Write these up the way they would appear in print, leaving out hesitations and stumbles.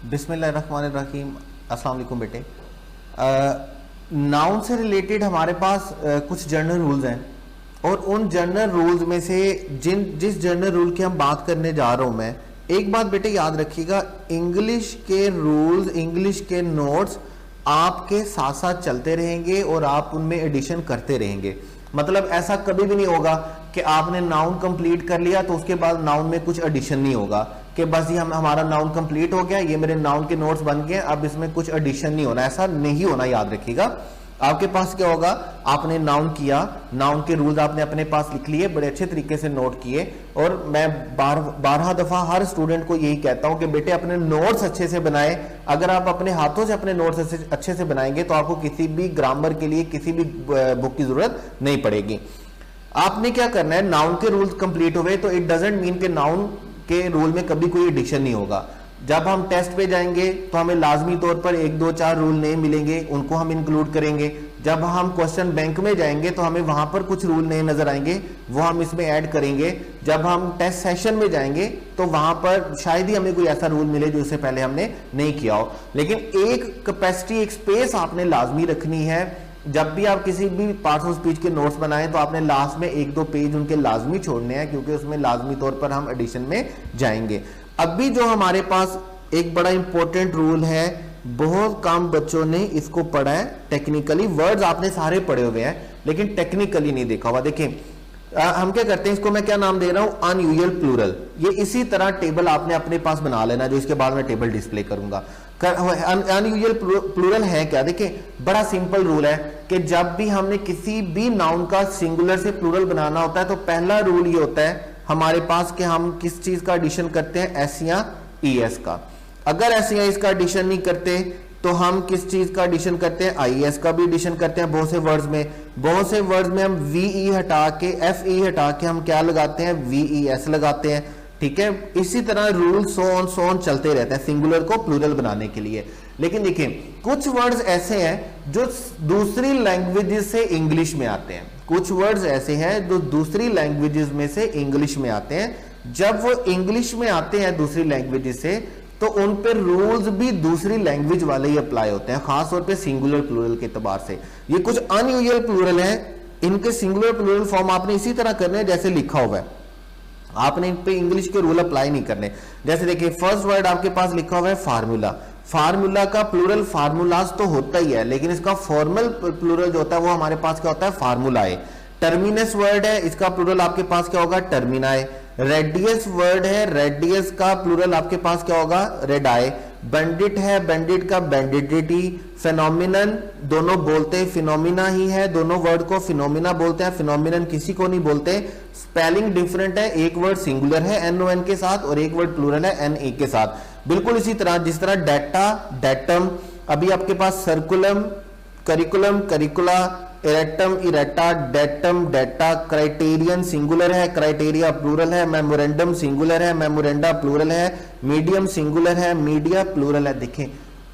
बिस्मिल्लाहिर्रहमानिर्रहीम। अस्सलाम वालेकुम बेटे। नाउन से रिलेटेड हमारे पास कुछ जनरल रूल्स हैं और उन जनरल रूल्स में से जिस जनरल रूल की हम बात करने जा रहा हूं मैं, एक बात बेटे याद रखिएगा, इंग्लिश के रूल्स, इंग्लिश के नोट्स आपके साथ साथ चलते रहेंगे और आप उनमें एडिशन करते रहेंगे। मतलब ऐसा कभी भी नहीं होगा कि आपने नाउन कंप्लीट कर लिया तो उसके बाद नाउन में कुछ एडिशन नहीं होगा कि बस ये हमारा नाउन कंप्लीट हो गया, ये मेरे नाउन के नोट्स बन गए, अब इसमें कुछ एडिशन नहीं होना। ऐसा नहीं होना, याद रखिएगा। आपके पास क्या होगा, आपने नाउन किया, नाउन के रूल्स आपने अपने पास लिख लिए, बड़े अच्छे तरीके से नोट किए। और मैं 12 दफा हर स्टूडेंट को यही कहता हूं कि बेटे अपने नोट्स अच्छे से बनाए। अगर आप अपने हाथों से अपने नोट्स अच्छे से बनाएंगे तो आपको किसी भी ग्रामर के लिए किसी भी बुक की जरूरत नहीं पड़ेगी। आपने क्या करना है, नाउन के रूल्स कंप्लीट हुए तो इट डजंट मीन कि नाउन के रूल में कभी कोई एडिशन नहीं होगा। जब हम टेस्ट पे जाएंगे तो हमें लाजमी तौर पर 1 2 4 रूल नए मिलेंगे, उनको हम इंक्लूड करेंगे। जब हम क्वेश्चन बैंक में जाएंगे तो हमें वहां पर कुछ रूल नए नजर आएंगे, वो हम इसमें ऐड करेंगे। जब हम टेस्ट सेशन में जाएंगे तो वहां पर शायद ही हमें कोई ऐसा रूल मिले जो इससे पहले हमने नहीं किया हो। लेकिन एक कैपेसिटी, एक स्पेस आपने लाजमी रखनी है। जब भी आप किसी भी पार्ट्स ऑफ स्पीच के नोट्स बनाएं तो आपने लास्ट में 1 2 पेज उनके लाजमी छोड़ने हैं, क्योंकि उसमें लाजमी तौर पर हम एडिशन में जाएंगे। अभी जो हमारे पास एक बड़ा इंपॉर्टेंट रूल है, बहुत कम बच्चों ने इसको पढ़ा है। टेक्निकली वर्ड्स आपने सारे पढ़े हुए हैं लेकिन टेक्निकली नहीं देखा हुआ। देखिए हम क्या करते हैं, इसको मैं क्या नाम दे रहा हूं, अनयूजुअल प्लूरल। ये इसी तरह टेबल आपने अपने पास बना लेना, जो इसके बाद मैं टेबल डिस्प्ले करूंगा। अनयूजुअल प्लूरल है क्या, देखिए बड़ा सिंपल रूल है कि जब भी हमने किसी भी नाउन का सिंगुलर से प्लूरल बनाना होता है तो पहला रूल ये होता है हमारे पास कि हम किस चीज का एडिशन करते हैं, एस या ईएस का। अगर एस या इसका एडिशन नहीं करते तो हम किस चीज का एडिशन करते हैं, आईएस का भी एडिशन करते हैं। बहुत से वर्ड्स में हम वीई हटा के, एफई हटा के हम क्या लगाते हैं, वीईएस लगाते हैं। ठीक है, इसी तरह रूल सो ऑन चलते रहते हैं सिंगुलर को प्लूरल बनाने के लिए। लेकिन देखिए कुछ वर्ड्स ऐसे हैं जो दूसरी लैंग्वेजेस से इंग्लिश में आते हैं, कुछ वर्ड्स ऐसे हैं जो दूसरी लैंग्वेजेस में से इंग्लिश में आते हैं। जब वो इंग्लिश में आते हैं दूसरी लैंग्वेजेस से तो उन पर रूल्स भी दूसरी लैंग्वेज वाले ही अप्लाई होते हैं, खासतौर पे सिंगुलर प्लूरल के एतबार से। ये कुछ अनयूजुअल प्लूरल है, इनके सिंगुलर प्लूरल फॉर्म आपने इसी तरह करने जैसे लिखा हुआ है, आपने इन पे इंग्लिश के रूल अप्लाई नहीं करने। जैसे देखिए फर्स्ट वर्ड आपके पास लिखा हुआ है फार्मूला। फार्मूला का प्लूरल फार्मूलाज तो होता ही है, लेकिन इसका फॉर्मल प्लूरल जो होता है वो हमारे पास क्या होता है, फार्मूलाए। टर्मिनस वर्ड है, इसका प्लूरल आपके पास क्या होगा, टर्मिनाए। रेडियस वर्ड है, रेडियस का प्लूरल आपके पास क्या होगा, रेडाए। बैंडिट है, बैंडिट का बैंडिडिटी। फिनोमिनन दोनों बोलते हैं फिनोमिना ही है, दोनों वर्ड को फिनोमिना बोलते हैं, फिनोमिनन किसी को नहीं बोलते। स्पेलिंग डिफरेंट है, एक वर्ड सिंगुलर है NON के साथ और एक वर्ड प्लूरल है NA के साथ। बिल्कुल इसी तरह जिस तरह डेटा, डेटम, अभी आपके पास सर्कुलम, curriculum, curricula, erratum, errata, datum, data. Criterion singular है, क्राइटेरिया प्लूरल है। मेमोरेंडम सिंगुलर है, मेमोरेंडा प्लूरल है। मीडियम सिंगुलर है, मीडिया प्लूरल है। देखें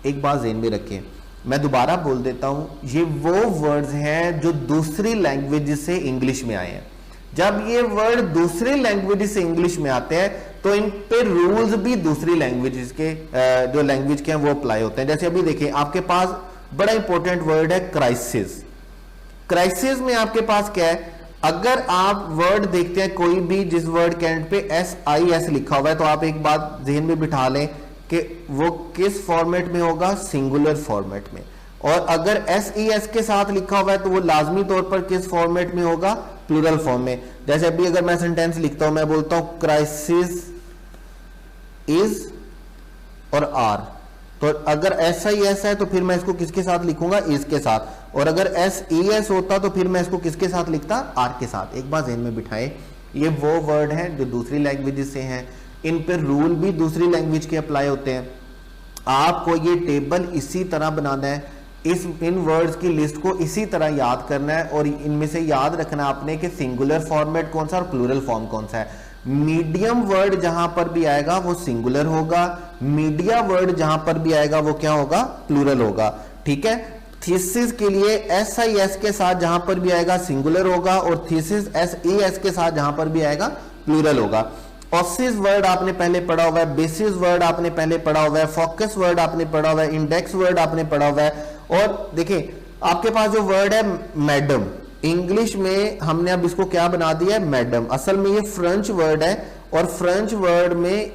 एक बात ज़हन में रखें, मैं दोबारा बोल देता हूं, ये वो वर्ड्स हैं जो दूसरी लैंग्वेज से इंग्लिश में आए हैं। जब ये वर्ड दूसरी लैंग्वेज से इंग्लिश में आते हैं तो इन पे रूल्स भी दूसरी लैंग्वेजेस के जो लैंग्वेज के हैं वो अप्लाई होते हैं। जैसे अभी देखिए आपके पास बड़ा इंपॉर्टेंट वर्ड है क्राइसिस। क्राइसिस में आपके पास क्या है, अगर आप वर्ड देखते हैं कोई भी जिस वर्ड के एंड पे SIS लिखा हुआ है तो आप एक बात ज़हन में बिठा लें कि वो किस फॉर्मेट में होगा, सिंगुलर फॉर्मेट में। और अगर SES के साथ लिखा हुआ है तो वो लाजमी तौर पर किस फॉर्मेट में होगा, प्लूरल फॉर्म में। जैसे अभी अगर मैं सेंटेंस लिखता हूं, मैं बोलता हूं क्राइसिस इज और आर, तो अगर SIS है तो फिर मैं इसको किसके साथ लिखूंगा, इज के साथ। और अगर SES होता तो फिर मैं इसको किसके साथ लिखता, आर के साथ। एक बात ज़हन में बिठाएं, ये वो वर्ड हैं जो दूसरी लैंग्वेज से हैं, इन पर रूल भी दूसरी लैंग्वेज के अप्लाई होते हैं। आपको ये टेबल इसी तरह बनाना है, इन वर्ड्स की लिस्ट को इसी तरह याद करना है और इनमें से याद रखना आपने कि सिंगुलर फॉर्मेट कौन सा और प्लूरल फॉर्म कौन सा है। मीडियम वर्ड जहां पर भी आएगा वो सिंगुलर होगा, मीडिया वर्ड जहां पर भी आएगा वो क्या होगा, प्लूरल होगा। ठीक है, थीसिस के लिए SIS के साथ जहां पर भी आएगा सिंगुलर होगा और थीसिस SES के साथ जहां पर भी आएगा प्लूरल होगा। ऑसिस वर्ड आपने पहले पढ़ा हुआ है, बेसिस वर्ड आपने पहले पढ़ा हुआ है, फोकस वर्ड आपने पढ़ा हुआ है, इंडेक्स वर्ड आपने पढ़ा हुआ है। और देखिए आपके पास जो वर्ड है मैडम, इंग्लिश में हमने अब इसको क्या बना दिया है, मैडम। असल में ये फ्रेंच वर्ड है और फ्रेंच वर्ड में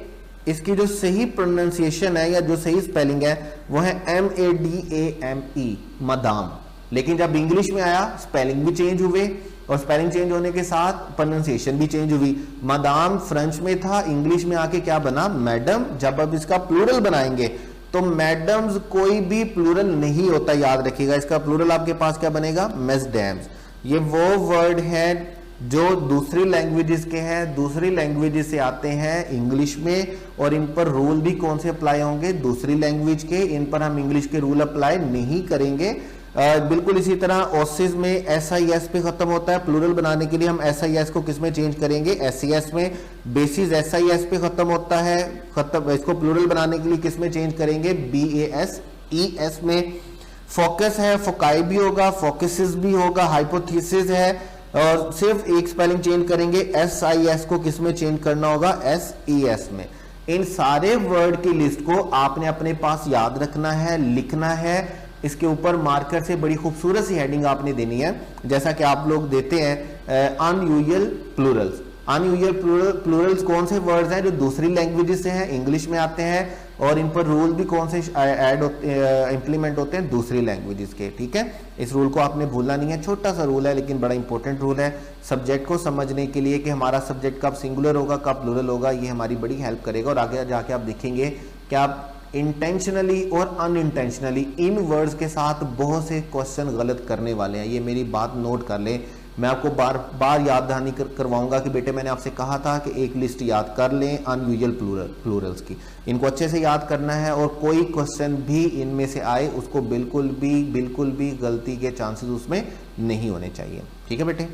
इसकी जो सही प्रोनाउंसिएशन है या जो सही स्पेलिंग है वो है MADAME, मदाम। लेकिन जब इंग्लिश में आया स्पेलिंग भी चेंज हुए और स्पेलिंग चेंज होने के साथ प्रोनाउंसिएशन भी चेंज हुई। मदाम फ्रेंच में था, इंग्लिश में आके क्या बना, मैडम। जब अब इसका प्लूरल बनाएंगे तो मैडम्स कोई भी प्लूरल नहीं होता, याद रखिएगा। इसका प्लूरल आपके पास क्या बनेगा, मेसडैम्स। ये वो वर्ड है जो दूसरी लैंग्वेजेस के हैं, दूसरी लैंग्वेजेस से आते हैं इंग्लिश में, और इन पर रूल भी कौन से अप्लाई होंगे, दूसरी लैंग्वेज के। इन पर हम इंग्लिश के रूल अप्लाई नहीं करेंगे। बिल्कुल इसी तरह ऑसिस में SIS पे खत्म होता है, प्लूरल बनाने के लिए हम SIS को किस में चेंज करेंगे, SES में। बेसिस SIS पे खत्म होता है, इसको प्लूरल बनाने के लिए किस में चेंज करेंगे, BASES में। फोकस है, फोकाई भी होगा, फोकसिस भी होगा, हाइपोथेसिस है, और सिर्फ एक स्पेलिंग चेंज करेंगे, SIS को किस में चेंज करना होगा, SES में। इन सारे वर्ड की लिस्ट को आपने अपने पास याद रखना है, लिखना है। इसके ऊपर मार्कर से बड़ी खूबसूरत सी हेडिंग आपने देनी है, जैसा कि आप लोग देते हैं अनयूजुअल प्लूरल्स। अनयूजुअल प्लूरल्स कौन से वर्ड्स हैं जो दूसरी लैंग्वेजेस से हैं, इंग्लिश में आते हैं, और इन पर रूल भी कौन से ऐड इंप्लीमेंट होते हैं, दूसरी लैंग्वेजेस के। ठीक है, इस रूल को आपने भूलना नहीं है। छोटा सा रूल है लेकिन बड़ा इंपॉर्टेंट रूल है सब्जेक्ट को समझने के लिए कि हमारा सब्जेक्ट कब सिंगुलर होगा, कब प्लूरल होगा। ये हमारी बड़ी हेल्प करेगा और आगे जाके आप देखेंगे कि आप इंटेंशनली और अनइंटेंशनली इन वर्ड्स के साथ बहुत से क्वेश्चन गलत करने वाले हैं। ये मेरी बात नोट कर लें। मैं आपको बार बार याद दहानी करवाऊंगा कि बेटे मैंने आपसे कहा था कि एक लिस्ट याद कर लें अनयूजुअल प्लूरल्स की। इनको अच्छे से याद करना है और कोई क्वेश्चन भी इनमें से आए उसको बिल्कुल भी गलती के चांसेस उसमें नहीं होने चाहिए। ठीक है बेटे।